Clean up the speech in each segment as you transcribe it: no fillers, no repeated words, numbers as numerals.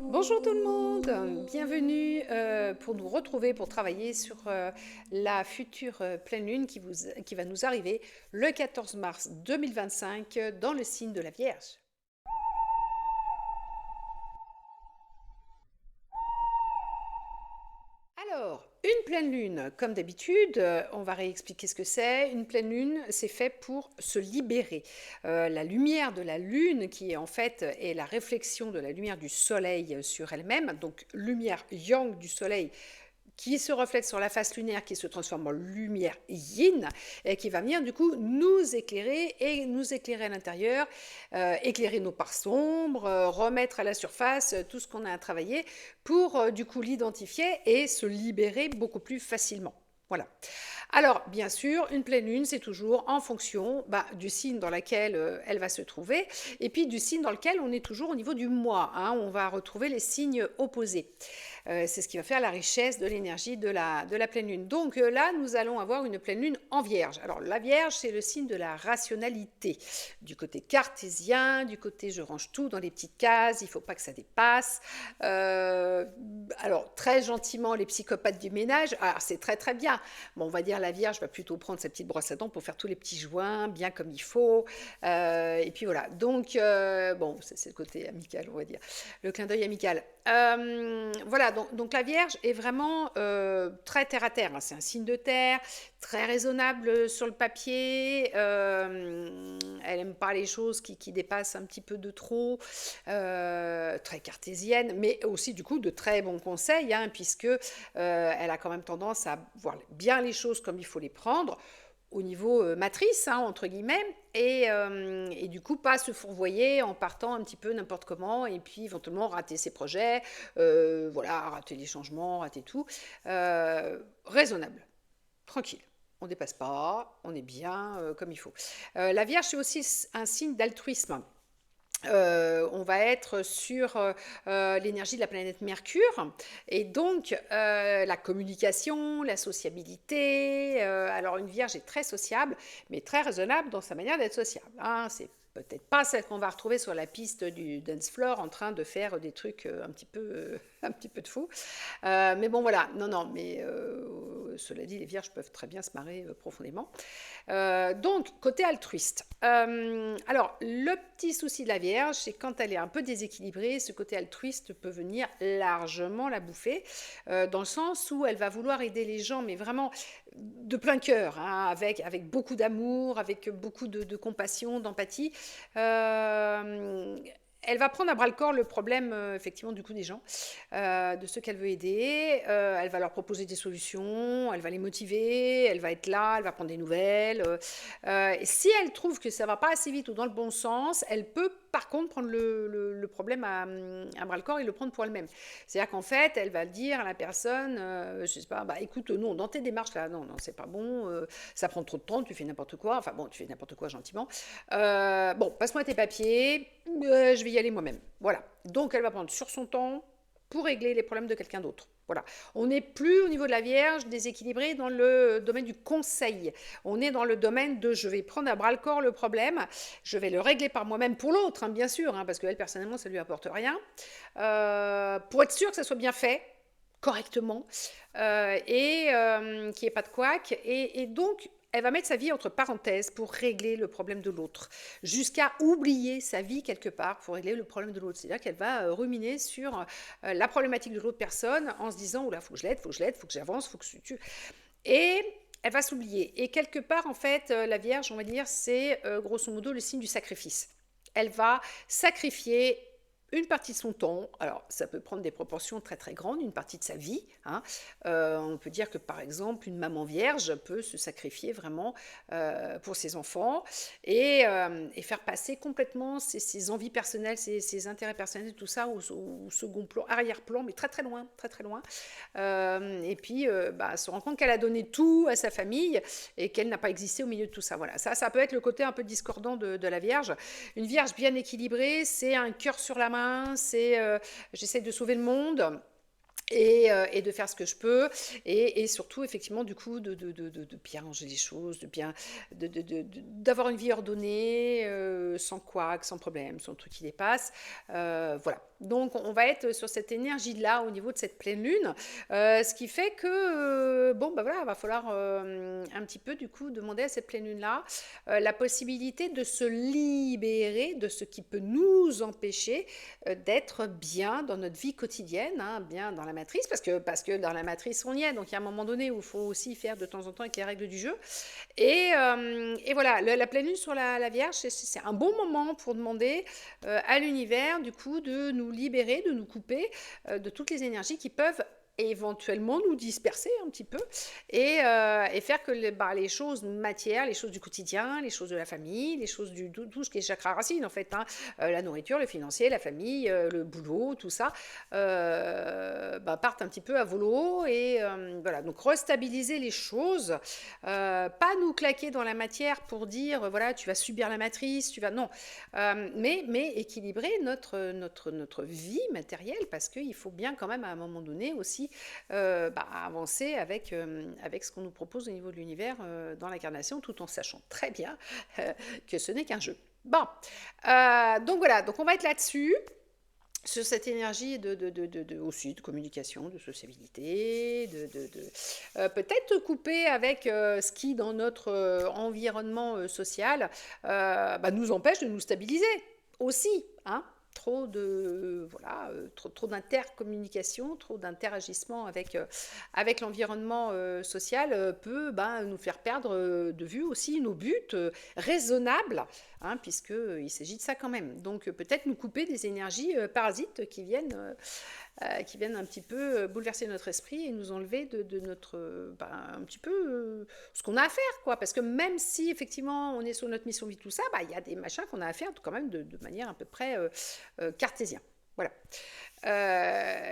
Bonjour tout le monde, bienvenue pour nous retrouver pour travailler sur la future pleine lune qui va nous arriver le 14 mars 2025 dans le signe de la Vierge. Alors, une pleine lune, comme d'habitude, on va réexpliquer ce que c'est. Une pleine lune, c'est fait pour se libérer. La lumière de la lune, qui est en fait est la réflexion de la lumière du soleil sur elle-même, donc lumière yang du soleil qui se reflète sur la face lunaire, qui se transforme en lumière yin, et qui va venir du coup nous éclairer à l'intérieur, éclairer nos parts sombres, remettre à la surface tout ce qu'on a à travailler pour du coup l'identifier et se libérer beaucoup plus facilement. Voilà. Alors, bien sûr, une pleine lune, c'est toujours en fonction du signe dans lequel elle va se trouver, et puis du signe dans lequel on est toujours au niveau du mois. On va retrouver les signes opposés. C'est ce qui va faire la richesse de l'énergie de la pleine lune. Donc là, nous allons avoir une pleine lune en Vierge. Alors, la Vierge, c'est le signe de la rationalité. Du côté cartésien, du côté je range tout dans les petites cases, il ne faut pas que ça dépasse. Alors, très gentiment, les psychopathes du ménage, alors c'est très très bien. Bon, on va dire la Vierge va plutôt prendre sa petite brosse à dents pour faire tous les petits joints, bien comme il faut. Et puis voilà. Donc, bon, c'est le côté amical, on va dire. Le clin d'œil amical. Voilà, donc la Vierge est vraiment très terre à terre. C'est un signe de terre, très raisonnable sur le papier. Elle n'aime pas les choses qui dépassent un petit peu de trop. Très cartésienne, mais aussi du coup de très bons conseils, puisque elle a quand même tendance à voir bien les choses comme il faut les prendre au niveau matrice, entre guillemets, et du coup pas se fourvoyer en partant un petit peu n'importe comment, et puis éventuellement rater ses projets, voilà, rater les changements, rater tout. Raisonnable, tranquille. On ne dépasse pas, on est bien comme il faut. La Vierge, c'est aussi un signe d'altruisme. On va être sur l'énergie de la planète Mercure et donc la communication, la sociabilité. Alors une Vierge est très sociable, mais très raisonnable dans sa manière d'être sociable. C'est peut-être pas celle qu'on va retrouver sur la piste du dance floor en train de faire des trucs un petit peu de fou. Mais bon voilà, non, mais cela dit, les Vierges peuvent très bien se marrer profondément. Donc, côté altruiste. Alors, le petit souci de la Vierge, c'est quand elle est un peu déséquilibrée, ce côté altruiste peut venir largement la bouffer, dans le sens où elle va vouloir aider les gens, mais vraiment de plein cœur, avec beaucoup d'amour, avec beaucoup de compassion, d'empathie. Elle va prendre à bras-le-corps le problème, effectivement, du coup, des gens, de ceux qu'elle veut aider. Elle va leur proposer des solutions, elle va les motiver, elle va être là, elle va prendre des nouvelles. Et si elle trouve que ça ne va pas assez vite ou dans le bon sens, elle peut, par contre, prendre le problème à bras-le-corps et le prendre pour elle-même. C'est-à-dire qu'en fait, elle va dire à la personne, je ne sais pas, écoute, non, dans tes démarches, là, non, c'est pas bon, ça prend trop de temps, tu fais n'importe quoi. Enfin bon, tu fais n'importe quoi gentiment. Bon, passe-moi tes papiers, je vais y aller moi-même. Voilà. Donc elle va prendre sur son temps pour régler les problèmes de quelqu'un d'autre. Voilà. On n'est plus au niveau de la Vierge déséquilibré dans le domaine du conseil. On est dans le domaine de je vais prendre à bras le corps le problème, je vais le régler par moi-même pour l'autre, bien sûr, parce qu'elle, personnellement, ça ne lui apporte rien. Pour être sûr que ça soit bien fait, correctement, et qu'il n'y ait pas de couac. Et donc, elle va mettre sa vie entre parenthèses pour régler le problème de l'autre, jusqu'à oublier sa vie quelque part pour régler le problème de l'autre. C'est-à-dire qu'elle va ruminer sur la problématique de l'autre personne en se disant « Oula, faut que je l'aide, faut que j'avance, faut que tu... » Et elle va s'oublier. Et quelque part, en fait, la Vierge, on va dire, c'est grosso modo le signe du sacrifice. Elle va sacrifier une partie de son temps, alors ça peut prendre des proportions très très grandes, une partie de sa vie. On peut dire que par exemple une maman vierge peut se sacrifier vraiment pour ses enfants et faire passer complètement ses envies personnelles, ses intérêts personnels, tout ça au second plan, arrière-plan, mais très très loin, très très loin. Et puis se rend compte qu'elle a donné tout à sa famille et qu'elle n'a pas existé au milieu de tout ça. Voilà, ça peut être le côté un peu discordant de la Vierge. Une Vierge bien équilibrée, c'est un cœur sur la main, c'est j'essaie de sauver le monde. et de faire ce que je peux et surtout effectivement du coup de bien ranger les choses, d'avoir une vie ordonnée, sans couac, sans problème, sans truc qui dépasse. Voilà. Donc on va être sur cette énergie-là au niveau de cette pleine lune, ce qui fait que bon bah voilà, va falloir un petit peu du coup demander à cette pleine lune-là la possibilité de se libérer de ce qui peut nous empêcher d'être bien dans notre vie quotidienne, hein, bien dans la matrice, parce que dans la matrice on y est, donc il y a un moment donné où il faut aussi faire de temps en temps avec les règles du jeu. Et voilà, la pleine lune sur la Vierge, c'est un bon moment pour demander à l'univers du coup de nous libérer, de nous couper de toutes les énergies qui peuvent éventuellement nous disperser un petit peu et faire que les choses matières, les choses du quotidien, les choses de la famille, les choses tout ce qui est chakra racine en fait, hein, la nourriture, le financier, la famille, le boulot, tout ça, partent un petit peu à volo et voilà, donc restabiliser les choses, pas nous claquer dans la matière pour dire voilà tu vas subir la matrice, tu vas non, mais équilibrer notre vie matérielle parce qu'il faut bien quand même à un moment donné aussi avancer avec ce qu'on nous propose au niveau de l'univers dans l'incarnation, tout en sachant très bien que ce n'est qu'un jeu. Bon, donc voilà, donc on va être là-dessus, sur cette énergie aussi de communication, de sociabilité, peut-être couper avec ce qui, dans notre environnement social, nous empêche de nous stabiliser aussi, hein. Trop d'intercommunication, trop d'interagissement avec l'environnement social peut nous faire perdre de vue aussi nos buts raisonnables, hein, puisqu'il s'agit de ça quand même. Donc peut-être nous couper des énergies parasites qui viennent un petit peu bouleverser notre esprit et nous enlever de notre un petit peu ce qu'on a à faire, quoi. Parce que même si effectivement on est sur notre mission vie, tout ça, il y a des machins qu'on a à faire quand même de manière à peu près cartésien. Voilà.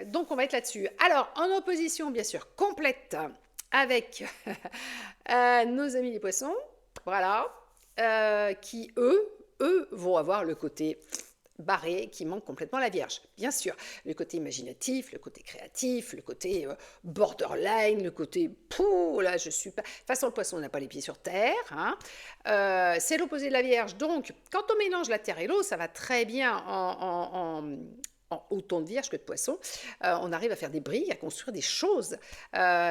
Donc on va être là-dessus. Alors en opposition bien sûr complète avec nos amis les poissons, voilà, qui eux vont avoir le côté barré qui manque complètement la Vierge. Bien sûr, le côté imaginatif, le côté créatif, le côté borderline, le côté là je suis pas. De toute façon, le poisson n'a pas les pieds sur terre, hein. C'est l'opposé de la Vierge. Donc, quand on mélange la terre et l'eau, ça va très bien en autant de Vierge que de Poisson, on arrive à faire des brilles, à construire des choses.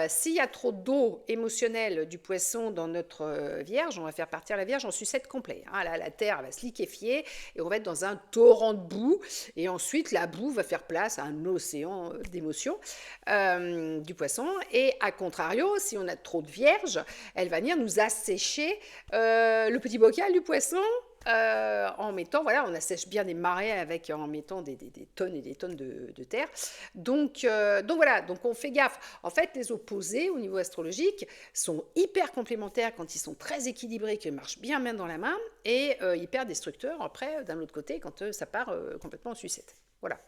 S'il y a trop d'eau émotionnelle du Poisson dans notre Vierge, on va faire partir la Vierge en sucette complet, hein. Là, la terre va se liquéfier et on va être dans un torrent de boue. Et ensuite, la boue va faire place à un océan d'émotions du Poisson. Et à contrario, si on a trop de Vierge, elle va venir nous assécher le petit bocal du Poisson. En mettant, voilà, on assèche bien des marais en mettant des tonnes et des tonnes de terre. Donc voilà, donc on fait gaffe. En fait, les opposés au niveau astrologique sont hyper complémentaires quand ils sont très équilibrés, qu'ils marchent bien main dans la main, et hyper destructeurs après, d'un autre côté, quand ça part complètement en sucette. Voilà.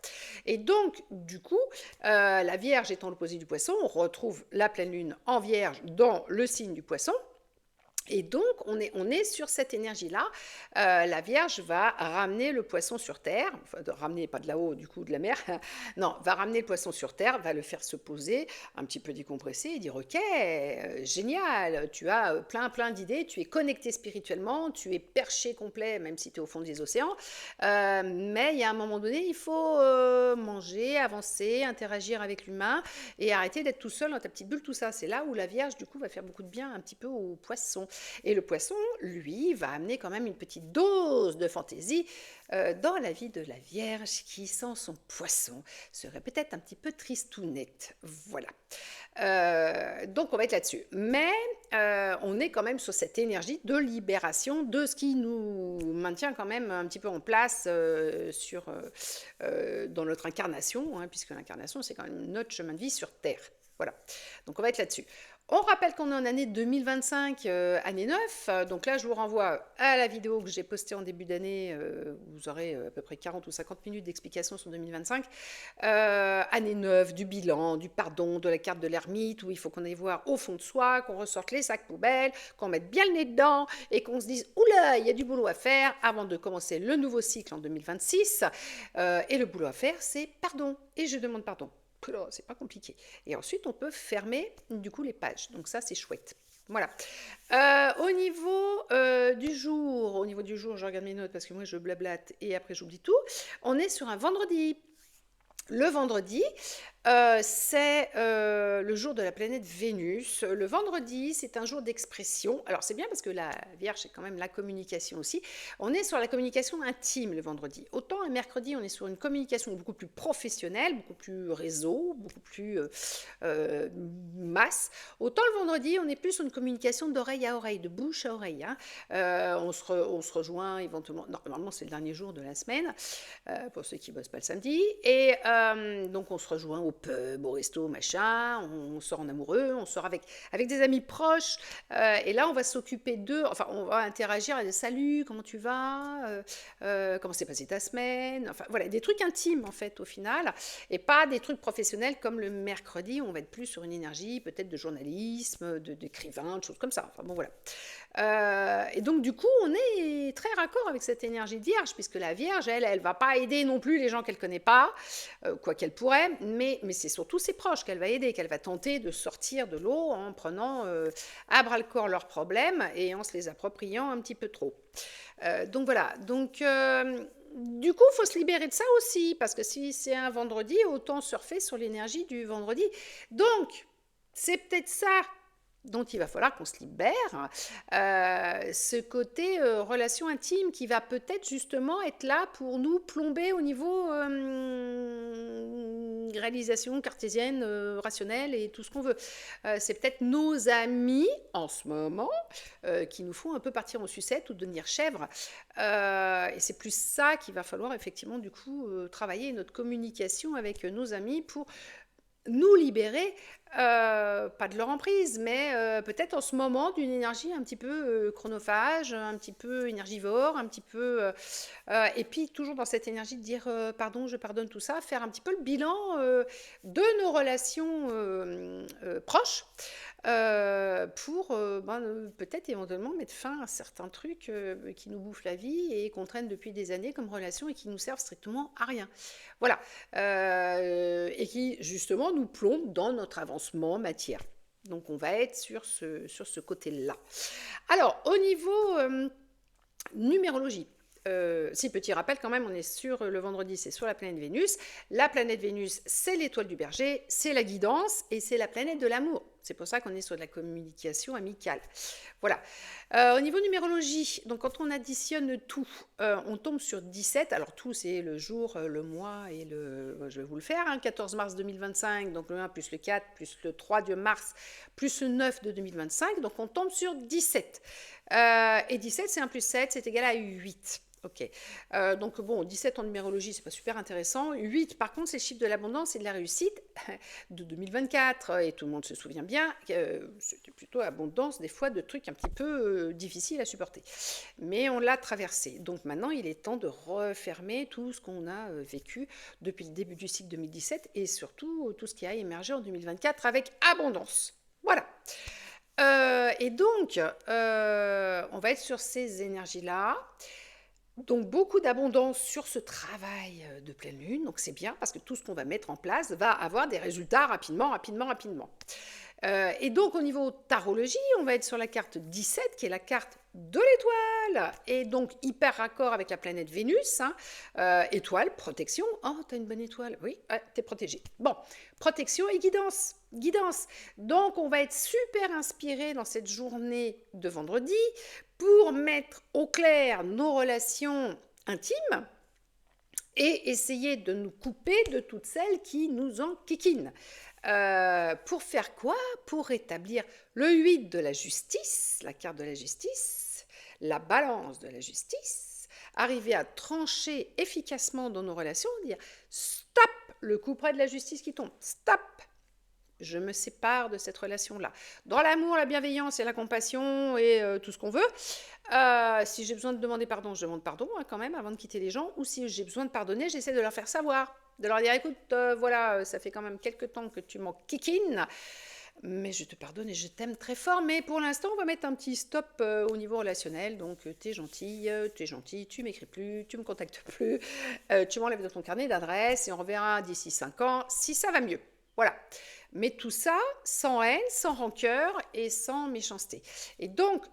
Et donc, du coup, la Vierge étant l'opposé du Poisson, on retrouve la pleine lune en Vierge dans le signe du Poisson. Et donc, on est sur cette énergie-là. La Vierge va ramener le poisson sur Terre, enfin, ramener, pas de là-haut, du coup, de la mer, non, va ramener le poisson sur Terre, va le faire se poser, un petit peu décompresser, et dire, ok, génial, tu as plein d'idées, tu es connecté spirituellement, tu es perché complet, même si tu es au fond des océans, mais il y a un moment donné, il faut manger, avancer, interagir avec l'humain, et arrêter d'être tout seul dans ta petite bulle, tout ça. C'est là où la Vierge, du coup, va faire beaucoup de bien un petit peu au poisson. Et le Poisson, lui, va amener quand même une petite dose de fantaisie dans la vie de la Vierge qui, sans son Poisson, serait peut-être un petit peu tristounette. Voilà. Donc on va être là-dessus. Mais on est quand même sur cette énergie de libération de ce qui nous maintient quand même un petit peu en place dans notre incarnation, hein, puisque l'incarnation, c'est quand même notre chemin de vie sur Terre. Voilà. Donc on va être là-dessus. On rappelle qu'on est en année 2025, année 9, donc là je vous renvoie à la vidéo que j'ai postée en début d'année, vous aurez à peu près 40 ou 50 minutes d'explication sur 2025, année 9, du bilan, du pardon, de la carte de l'ermite, où il faut qu'on aille voir au fond de soi, qu'on ressorte les sacs poubelles, qu'on mette bien le nez dedans, et qu'on se dise, oula, il y a du boulot à faire, avant de commencer le nouveau cycle en 2026, et le boulot à faire, c'est pardon, et je demande pardon. c'est pas compliqué. Et ensuite, on peut fermer du coup les pages. Donc ça, c'est chouette. Voilà. Au niveau du jour, je regarde mes notes parce que moi je blablate et après j'oublie tout. On est sur un vendredi. Le vendredi, c'est le jour de la planète Vénus. Le vendredi, c'est un jour d'expression. Alors c'est bien parce que la Vierge, c'est quand même la communication aussi. On est sur la communication intime le vendredi. Autant un mercredi, on est sur une communication beaucoup plus professionnelle, beaucoup plus réseau, beaucoup plus masse. Autant le vendredi, on est plus sur une communication d'oreille à oreille, de bouche à oreille. Hein. On se rejoint éventuellement. Normalement, c'est le dernier jour de la semaine, pour ceux qui ne bossent pas le samedi. Et donc on se rejoint au pub, au resto, machin, on sort en amoureux, on sort avec des amis proches, et là on va s'occuper d'eux, enfin on va interagir, et salut, comment tu vas, comment s'est passée ta semaine, enfin voilà, des trucs intimes en fait au final, et pas des trucs professionnels comme le mercredi, où on va être plus sur une énergie peut-être de journalisme, d'écrivain, de choses comme ça, enfin bon voilà. Et donc du coup on est très raccord avec cette énergie de Vierge, puisque la Vierge, elle va pas aider non plus les gens qu'elle connaît pas, quoi qu'elle pourrait, mais c'est surtout ses proches qu'elle va aider, qu'elle va tenter de sortir de l'eau en prenant à bras le corps leurs problèmes et en se les appropriant un petit peu trop. Donc voilà, donc du coup, il faut se libérer de ça aussi, parce que si c'est un vendredi, autant surfer sur l'énergie du vendredi. Donc, c'est peut-être ça dont il va falloir qu'on se libère, ce côté relation intime qui va peut-être justement être là pour nous plomber au niveau réalisation cartésienne, rationnelle et tout ce qu'on veut. C'est peut-être nos amis en ce moment qui nous font un peu partir en sucette ou devenir chèvres. Et c'est plus ça qu'il va falloir effectivement du coup travailler notre communication avec nos amis pour nous libérer, pas de leur emprise, mais peut-être en ce moment d'une énergie un petit peu chronophage, un petit peu énergivore, un petit peu... et puis toujours dans cette énergie de dire pardon, je pardonne, tout ça, faire un petit peu le bilan de nos relations proches pour peut-être éventuellement mettre fin à certains trucs qui nous bouffent la vie et qu'on traîne depuis des années comme relation et qui nous servent strictement à rien. Voilà. Et qui justement nous plombent dans notre avancement matière. Donc on va être sur ce côté-là. Alors au niveau numérologie, si petit rappel quand même, on est sur le vendredi, c'est sur la planète Vénus. La planète Vénus, c'est l'étoile du Berger, c'est la guidance et c'est la planète de l'amour. C'est pour ça qu'on est sur de la communication amicale. Voilà. Au niveau numérologie, donc quand on additionne tout, on tombe sur 17. Alors tout, c'est le jour, le mois et je vais vous le faire, hein, 14 mars 2025, donc le 1 plus le 4 plus le 3 de mars plus le 9 de 2025. Donc on tombe sur 17. Et 17, c'est 1 plus 7, c'est égal à 8. Ok. Donc bon, 17 en numérologie, c'est pas super intéressant. 8, par contre, c'est le chiffre de l'abondance et de la réussite de 2024. Et tout le monde se souvient bien que c'était plutôt abondance, des fois, de trucs un petit peu difficiles à supporter. Mais on l'a traversé. Donc maintenant, il est temps de refermer tout ce qu'on a vécu depuis le début du cycle 2017 et surtout tout ce qui a émergé en 2024 avec abondance. Voilà. Et donc, on va être sur ces énergies-là. Donc beaucoup d'abondance sur ce travail de pleine lune, donc c'est bien parce que tout ce qu'on va mettre en place va avoir des résultats rapidement. Et donc au niveau tarologie, on va être sur la carte 17 qui est la carte de l'étoile et donc hyper raccord avec la planète Vénus. Hein. Étoile, protection. Oh, t'as une bonne étoile. Oui, t'es protégé. Bon, protection et guidance. Donc on va être super inspiré dans cette journée de vendredi pour mettre au clair nos relations intimes et essayer de nous couper de toutes celles qui nous enquiquinent. Pour faire quoi? Pour rétablir le 8 de la justice, la carte de la justice, la balance de la justice, arriver à trancher efficacement dans nos relations, dire stop, le coup près de la justice qui tombe, stop, je me sépare de cette relation-là. Dans l'amour, la bienveillance et la compassion et tout ce qu'on veut, si j'ai besoin de demander pardon, je demande pardon hein, quand même avant de quitter les gens, ou si j'ai besoin de pardonner, j'essaie de leur faire savoir, de leur dire écoute, voilà, ça fait quand même quelques temps que tu m'enquiquines, mais je te pardonne et je t'aime très fort, mais pour l'instant, on va mettre un petit stop au niveau relationnel, donc t'es gentil, tu m'écris plus, tu me contactes plus, tu m'enlèves de ton carnet d'adresse et on reverra d'ici 5 ans si ça va mieux. Voilà. Mais tout ça sans haine, sans rancœur et sans méchanceté. Et donc,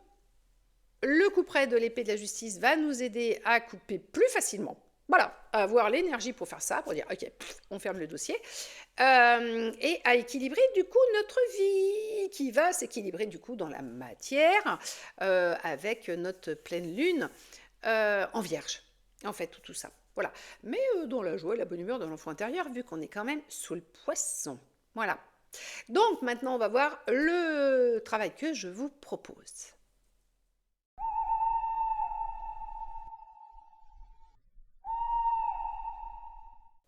le couperet de l'épée de la justice va nous aider à couper plus facilement. Voilà, à avoir l'énergie pour faire ça, pour dire ok, on ferme le dossier, et à équilibrer du coup notre vie, qui va s'équilibrer du coup dans la matière, avec notre pleine lune en vierge, en fait, tout ça. Voilà. Mais dans la joie et la bonne humeur de l'enfant intérieur, vu qu'on est quand même sous le poisson. Voilà. Donc maintenant, on va voir le travail que je vous propose.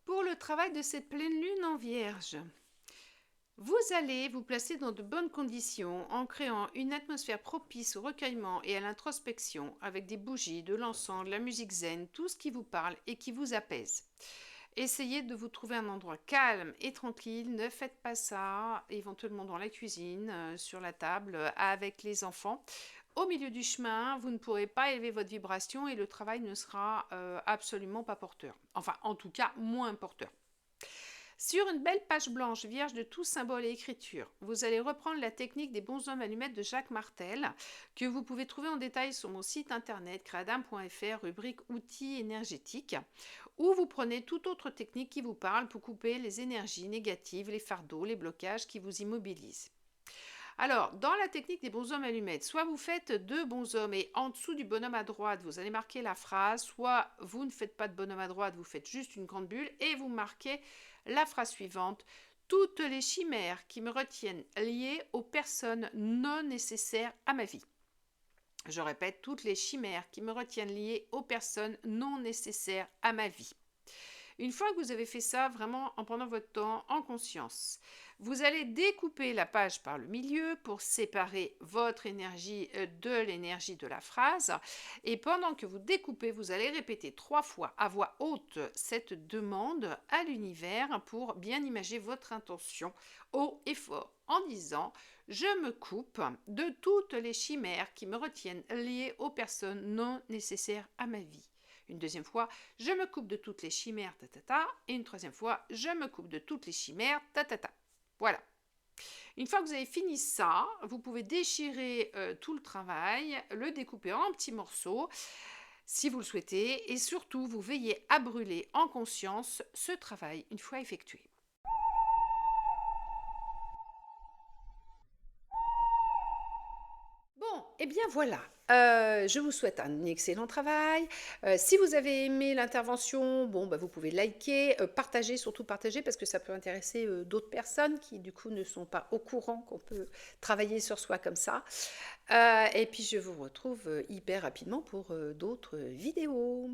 Pour le travail de cette pleine lune en vierge, vous allez vous placer dans de bonnes conditions en créant une atmosphère propice au recueillement et à l'introspection avec des bougies, de l'encens, de la musique zen, tout ce qui vous parle et qui vous apaise. Essayez de vous trouver un endroit calme et tranquille. Ne faites pas ça éventuellement dans la cuisine, sur la table, avec les enfants. Au milieu du chemin, vous ne pourrez pas élever votre vibration et le travail ne sera absolument pas porteur. Enfin, en tout cas, moins porteur. Sur une belle page blanche vierge de tout symbole et écriture, vous allez reprendre la technique des bonshommes allumettes de Jacques Martel, que vous pouvez trouver en détail sur mon site internet créadam.fr, rubrique outils énergétiques, où vous prenez toute autre technique qui vous parle pour couper les énergies négatives, les fardeaux, les blocages qui vous immobilisent. Alors, dans la technique des bonshommes allumettes, soit vous faites deux bonshommes et en dessous du bonhomme à droite, vous allez marquer la phrase, soit vous ne faites pas de bonhomme à droite, vous faites juste une grande bulle et vous marquez la phrase suivante. Toutes les chimères qui me retiennent liées aux personnes non nécessaires à ma vie. Je répète, toutes les chimères qui me retiennent liées aux personnes non nécessaires à ma vie. Une fois que vous avez fait ça, vraiment en prenant votre temps, en conscience, vous allez découper la page par le milieu pour séparer votre énergie de l'énergie de la phrase. Et pendant que vous découpez, vous allez répéter 3 fois à voix haute cette demande à l'univers pour bien imager votre intention haut et fort en disant « Je me coupe de toutes les chimères qui me retiennent liées aux personnes non nécessaires à ma vie. » Une deuxième fois, je me coupe de toutes les chimères, et une troisième fois, je me coupe de toutes les chimères, Voilà. Une fois que vous avez fini ça, vous pouvez déchirer tout le travail, le découper en petits morceaux, si vous le souhaitez, et surtout, vous veillez à brûler en conscience ce travail une fois effectué. Bon, et bien voilà. Je vous souhaite un excellent travail. Si vous avez aimé l'intervention, bon, bah, vous pouvez liker, partager, surtout partager, parce que ça peut intéresser d'autres personnes qui, du coup, ne sont pas au courant qu'on peut travailler sur soi comme ça. Et puis, je vous retrouve hyper rapidement pour d'autres vidéos.